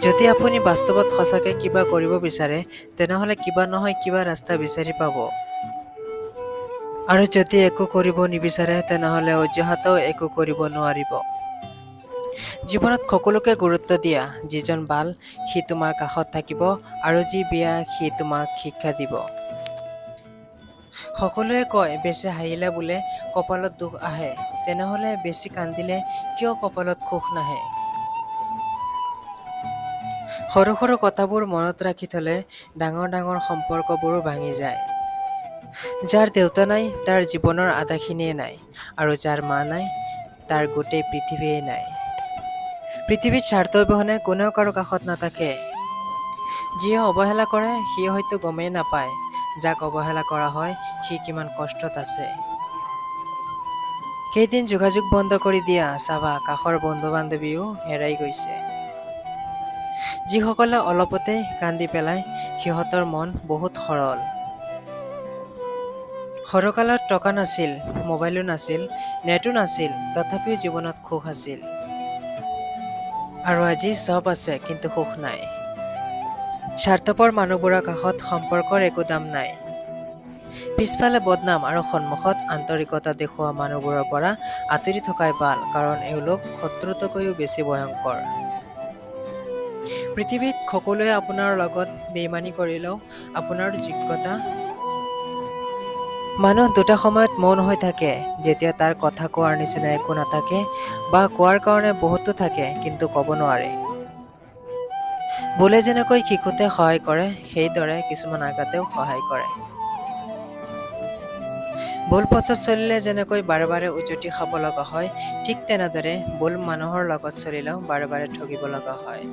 যদি আপুনি বাস্তৱত সঁচাকৈ কিবা কৰিব বিচাৰে, তেনেহ'লে কিবা নহয় কিবা ৰাস্তা বিচাৰি পাব। আৰু যদি একো কৰিব নিবিচাৰে, তেনেহ'লে অযুহাতেও একো কৰিব নোৱাৰিব। জীৱনত সকলোকে গুৰুত্ব দিয়া। যিজন ভাল, সি তোমাৰ কাষত থাকিব, আৰু যি বেয়া, সি তোমাক শিক্ষা দিব। সকলোৱে কয়, বেছি হাঁহিলে বোলে কপালত দুখ আহে। তেনেহ'লে বেছি কান্দিলে কিয় কপালত সুখ নাহে? সৰু সৰু কথাবোৰ মনত ৰাখি থ'লে ডাঙৰ ডাঙৰ সম্পৰ্কবোৰো ভাঙি যায়। যাৰ দেউতা নাই, তাৰ জীৱনৰ আধাখিনিয়ে নাই, আৰু যাৰ মা নাই, তাৰ গোটেই পৃথিৱীয়ে নাই। পৃথিৱীত স্বাৰ্থ অবিহনে কোনেও কাৰো কাষত নাথাকে। যিয়ে অৱহেলা কৰে, সি হয়তো গমেই নাপায়, যাক অৱহেলা কৰা হয়, সি কিমান কষ্টত আছে। কেইদিন যোগাযোগ বন্ধ কৰি দিয়া, চাবা কাষৰ বন্ধু-বান্ধৱীও হেৰাই গৈছে। যিসকলে অলপতে কান্দি পেলায়, সিহঁতৰ মন বহুত সৰল। সৰুকালত টকা নাছিল, মোবাইলো নাছিল, নেটো নাছিল, তথাপিও জীৱনত সুখ আছিল। আৰু আজি চব আছে, কিন্তু সুখ নাই। স্বাৰ্থপৰ মানুহবোৰৰ কাষত সম্পৰ্কৰ একো দাম নাই। পিছফালে বদনাম আৰু সন্মুখত আন্তৰিকতা দেখুওৱা মানুহবোৰৰ পৰা আঁতৰি থকাই ভাল, কাৰণ এওঁলোক শত্ৰুতকৈও বেছি ভয়ংকৰ। পৃথিৱীত সকলোৱে আপোনাৰ লগত বেইমানি কৰিলেও আপোনাৰ যোগ্যতা। মানুহ দুটা সময়ত মৌন হৈ থাকে, যেতিয়া তাৰ কথা কোৱাৰ নিচিনা একো নাথাকে, বা কোৱাৰ কাৰণে বহুতো থাকে, কিন্তু ক'ব নোৱাৰে। বোলে যেনেকৈ শিশুতে সহায় কৰে, সেইদৰে কিছুমান আঘাতেও সহায় কৰে। ভুল পথত চলিলে যেনেকৈ বাৰে বাৰে উজুতি খাব লগা হয়, ঠিক তেনেদৰে ভুল মানুহৰ লগত চলিলেও বাৰে বাৰে ঠগিব লগা হয়।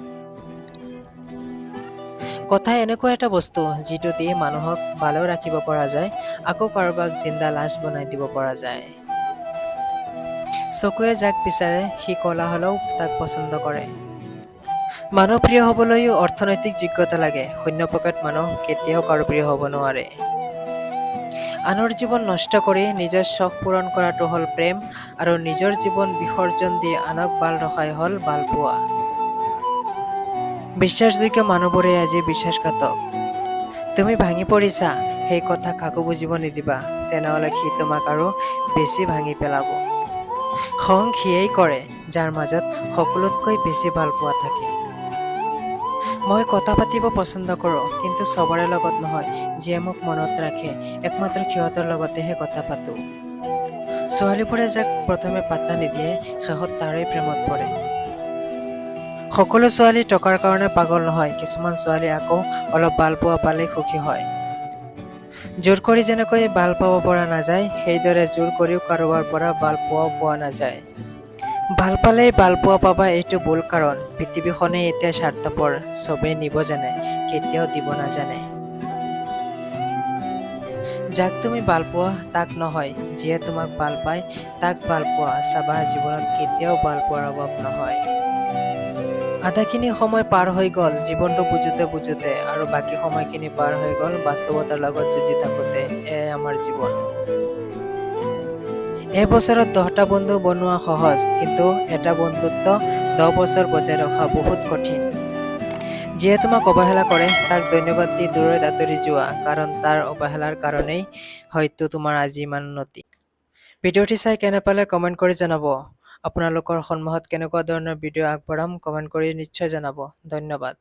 কথা এনেকুৱা এটা বস্তু, যিটো দি মানুহক ভালেও ৰাখিব পৰা যায়, আকৌ কাৰোবাক জিন্দা লাশ বনাই দিব পৰা যায়। চকুৱে যাক বিচাৰে, সি ক'লা হ'লেও তাক পচন্দ কৰে। মানুহ প্ৰিয় হ'বলৈও অৰ্থনৈতিক যোগ্যতা লাগে। শূন্য পকেট মানুহ কেতিয়াও কাৰো প্ৰিয় হ'ব নোৱাৰে। আনৰ জীৱন নষ্ট কৰি নিজৰ চখ পূৰণ কৰাটো হ'ল প্ৰেম, আৰু নিজৰ জীৱন বিসৰ্জন দি আনক ভাল ৰখাই হ'ল ভালপোৱা। বিশ্বাসযোগ্য মানুহবোৰে আজি বিশ্বাসঘাতক। তুমি ভাঙি পৰিছা, সেই কথা কাকো বুজিব নিদিবা, তেনেহ'লে সি তোমাক আৰু বেছি ভাঙি পেলাব। খং সিয়েই কৰে, যাৰ মাজত সকলোতকৈ বেছি ভালপোৱা থাকে। মই কথা পাতিব পচন্দ কৰোঁ, কিন্তু চবৰে লগত নহয়। যিয়ে মোক মনত ৰাখে, একমাত্ৰ সিহঁতৰ লগতেহে কথা পাতোঁ। ছোৱালীবোৰে যাক প্ৰথমে পাত্তা নিদিয়ে, শেষত তাৰেই প্ৰেমত পৰে। সকলো ছোৱালী টকাৰ কাৰণে পাগল নহয়, কিছুমান ছোৱালী আকৌ অলপ ভালপোৱা পালেই সুখী হয়। জোৰ কৰি যেনেকৈ ভাল পাব পৰা নাযায়, সেইদৰে জোৰ কৰিও কাৰোবাৰ পৰা ভাল পোৱাও পোৱা নাযায়। ভাল পালেই ভাল পোৱা পাবা, এইটো ভুল, কাৰণ পৃথিৱীখনেই এতিয়া স্বাৰ্থপৰ, চবেই নিব জানে, কেতিয়াও দিব নাজানে। যাক তুমি ভাল পোৱা তাক নহয়, যিয়ে তোমাক ভাল পায় তাক ভাল পোৱা, চাবা জীৱনত কেতিয়াও ভাল পোৱাৰ অভাৱ নহয়। আধাখিনি সময় পাৰ হৈ গ'ল জীৱনটো বুজোতে বুজোতে, আৰু বাকী সময়খিনি পাৰ হৈ গ'ল বাস্তৱতাৰ লগত যুঁজি থাকোঁতে। এয়াই আমাৰ জীৱন। এবছৰত 10টা বন্ধু বনোৱা সহজ, কিন্তু এটা বন্ধুত্ব 10 বছৰ বজাই ৰখা বহুত কঠিন। যিয়ে তোমাক অৱহেলা কৰে, তাক ধন্যবাদ দি দূৰৈত আঁতৰি যোৱা, কাৰণ তাৰ অৱহেলাৰ কাৰণেই হয়তো তোমাৰ আজি ইমান উন্নতি। ভিডিঅ'টি চাই কেনে পালে কমেণ্ট কৰি জনাব। আপোনালোকৰ সন্মুখত কেনেকুৱা ধৰণৰ ভিডিঅ' আগবঢ়াম কমেণ্ট কৰি নিশ্চয় জনাব। ধন্যবাদ।